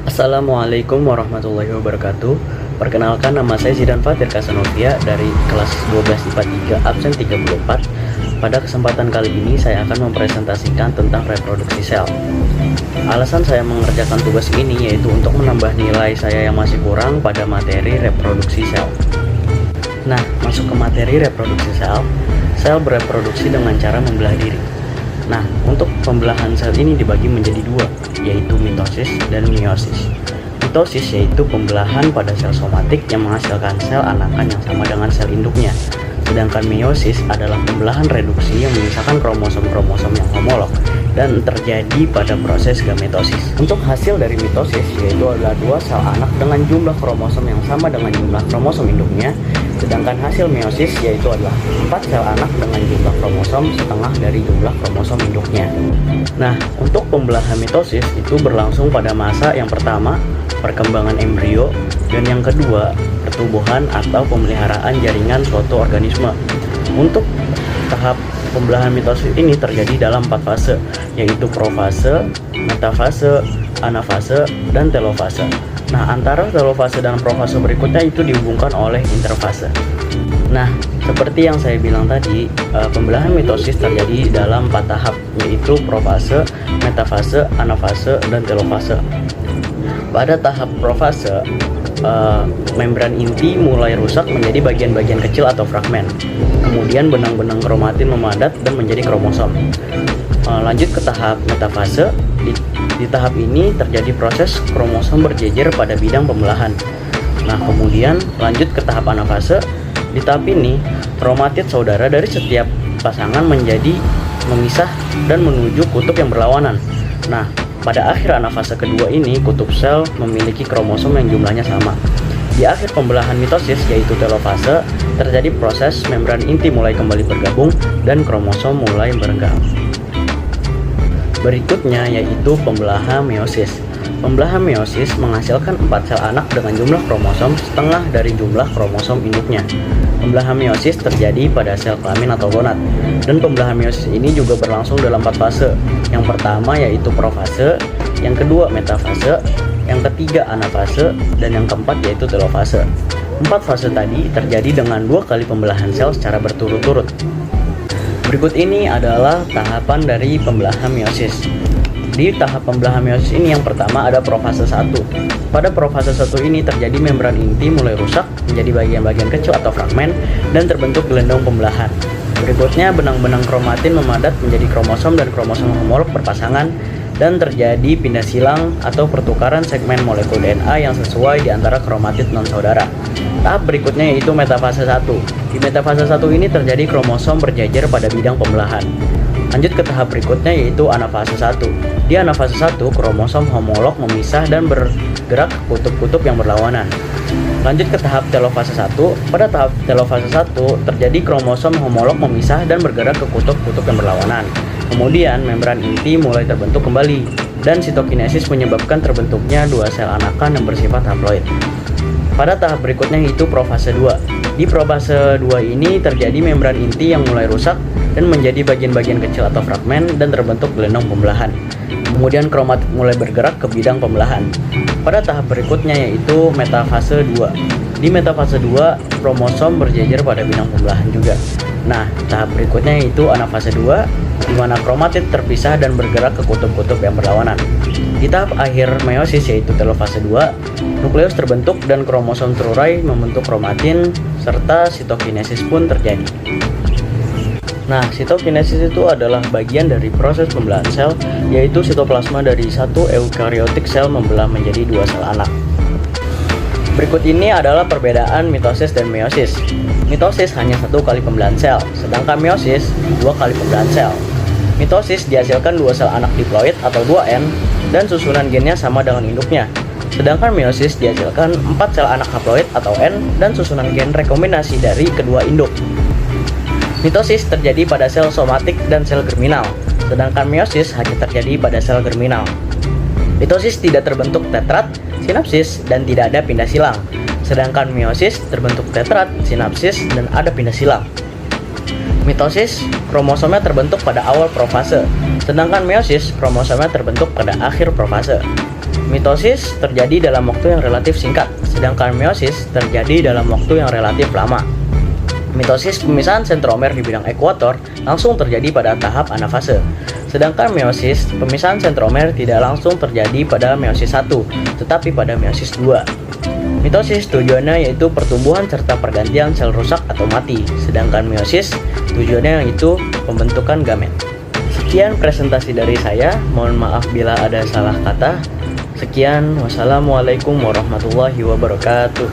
Assalamualaikum warahmatullahi wabarakatuh. Perkenalkan, nama saya Zidan Fatir Kasanovia dari kelas 12 IPA 3 absen 34. Pada kesempatan kali ini saya akan mempresentasikan tentang reproduksi sel. Alasan saya mengerjakan tugas ini yaitu untuk menambah nilai saya yang masih kurang pada materi reproduksi sel. Nah, masuk ke materi reproduksi sel. Sel bereproduksi dengan cara membelah diri. Nah, untuk pembelahan sel ini dibagi menjadi dua, yaitu mitosis dan meiosis. Mitosis yaitu pembelahan pada sel somatik yang menghasilkan sel anakan yang sama dengan sel induknya. Sedangkan meiosis adalah pembelahan reduksi yang memisahkan kromosom-kromosom yang homolog dan terjadi pada proses gametosis. Untuk hasil dari mitosis yaitu adalah dua sel anak dengan jumlah kromosom yang sama dengan jumlah kromosom induknya, sedangkan hasil meiosis yaitu adalah 4 sel anak dengan jumlah kromosom setengah dari jumlah kromosom induknya. Nah, untuk pembelahan mitosis itu berlangsung pada masa yang pertama, perkembangan embrio, dan yang kedua, pertumbuhan atau pemeliharaan jaringan suatu organisme. Untuk tahap pembelahan mitosis ini terjadi dalam 4 fase, yaitu profase, metafase, anafase, dan telofase. Nah, antara telofase dan profase berikutnya itu dihubungkan oleh interfase. Nah, seperti yang saya bilang tadi, pembelahan mitosis terjadi dalam 4 tahap, yaitu profase, metafase, anafase, dan telofase. Pada tahap profase, membran inti mulai rusak menjadi bagian-bagian kecil atau fragmen. Kemudian benang-benang kromatin memadat dan menjadi kromosom. Lanjut ke tahap metafase. Di tahap ini terjadi proses kromosom berjejer pada bidang pembelahan. Nah, kemudian lanjut ke tahap anafase. Di tahap ini, kromatid saudara dari setiap pasangan menjadi memisah dan menuju kutub yang berlawanan. Nah, pada akhir anafase kedua ini, kutub sel memiliki kromosom yang jumlahnya sama. Di akhir pembelahan mitosis yaitu telofase, terjadi proses membran inti mulai kembali bergabung dan kromosom mulai berenggang. Berikutnya yaitu pembelahan meiosis. Pembelahan meiosis menghasilkan 4 sel anak dengan jumlah kromosom setengah dari jumlah kromosom induknya. Pembelahan meiosis terjadi pada sel kelamin atau gonad. Dan pembelahan meiosis ini juga berlangsung dalam 4 fase. Yang pertama yaitu profase, yang kedua metafase, yang ketiga anafase, dan yang keempat yaitu telofase. 4 fase tadi terjadi dengan 2 kali pembelahan sel secara berturut-turut. Berikut ini adalah tahapan dari pembelahan meiosis. Di tahap pembelahan meiosis ini yang pertama ada profase 1. Pada profase 1 ini terjadi membran inti mulai rusak menjadi bagian-bagian kecil atau fragmen dan terbentuk gelendong pembelahan. Berikutnya benang-benang kromatin memadat menjadi kromosom dan kromosom homolog berpasangan dan terjadi pindah silang atau pertukaran segmen molekul DNA yang sesuai di antara kromatid non-saudara. Tahap berikutnya yaitu metafase 1. Di metafase 1 ini terjadi kromosom berjejer pada bidang pembelahan. Lanjut ke tahap berikutnya yaitu anafase 1. Di anafase 1, kromosom homolog memisah dan bergerak ke kutub-kutub yang berlawanan. Lanjut ke tahap telofase 1. Pada tahap telofase 1 terjadi kromosom homolog memisah dan bergerak ke kutub-kutub yang berlawanan. Kemudian membran inti mulai terbentuk kembali dan sitokinesis menyebabkan terbentuknya 2 sel anakan yang bersifat haploid. Pada tahap berikutnya yaitu profase 2. Di profase 2 ini terjadi membran inti yang mulai rusak dan menjadi bagian-bagian kecil atau fragmen dan terbentuk gelendong pembelahan. Kemudian kromatid mulai bergerak ke bidang pembelahan. Pada tahap berikutnya yaitu metafase 2. Di metafase 2, kromosom berjejer pada bidang pembelahan juga. Nah, tahap berikutnya yaitu anafase 2, di mana kromatid terpisah dan bergerak ke kutub-kutub yang berlawanan. Di tahap akhir meiosis yaitu telofase 2, nukleus terbentuk dan kromosom terurai membentuk kromatin serta sitokinesis pun terjadi. Nah, sitokinesis itu adalah bagian dari proses pembelahan sel, yaitu sitoplasma dari satu eukariotik sel membelah menjadi 2 sel anak. Berikut ini adalah perbedaan mitosis dan meiosis. Mitosis hanya 1 kali pembelahan sel, sedangkan meiosis 2 kali pembelahan sel. Mitosis dihasilkan 2 sel anak diploid atau 2N dan susunan gennya sama dengan induknya. Sedangkan meiosis dihasilkan 4 sel anak haploid atau N dan susunan gen rekombinasi dari kedua induk. Mitosis terjadi pada sel somatik dan sel germinal, sedangkan meiosis hanya terjadi pada sel germinal. Mitosis tidak terbentuk tetrat, sinapsis, dan tidak ada pindah silang. Sedangkan meiosis terbentuk tetrat, sinapsis, dan ada pindah silang. Mitosis, kromosomnya terbentuk pada awal profase, sedangkan meiosis, kromosomnya terbentuk pada akhir profase. Mitosis terjadi dalam waktu yang relatif singkat, sedangkan meiosis terjadi dalam waktu yang relatif lama. Mitosis pemisahan sentromer di bidang ekuator langsung terjadi pada tahap anafase, sedangkan meiosis pemisahan sentromer tidak langsung terjadi pada meiosis 1, tetapi pada meiosis 2. Mitosis tujuannya yaitu pertumbuhan serta pergantian sel rusak atau mati, sedangkan meiosis tujuannya yaitu pembentukan gamet. Sekian presentasi dari saya, mohon maaf bila ada salah kata. Sekian, wassalamualaikum warahmatullahi wabarakatuh.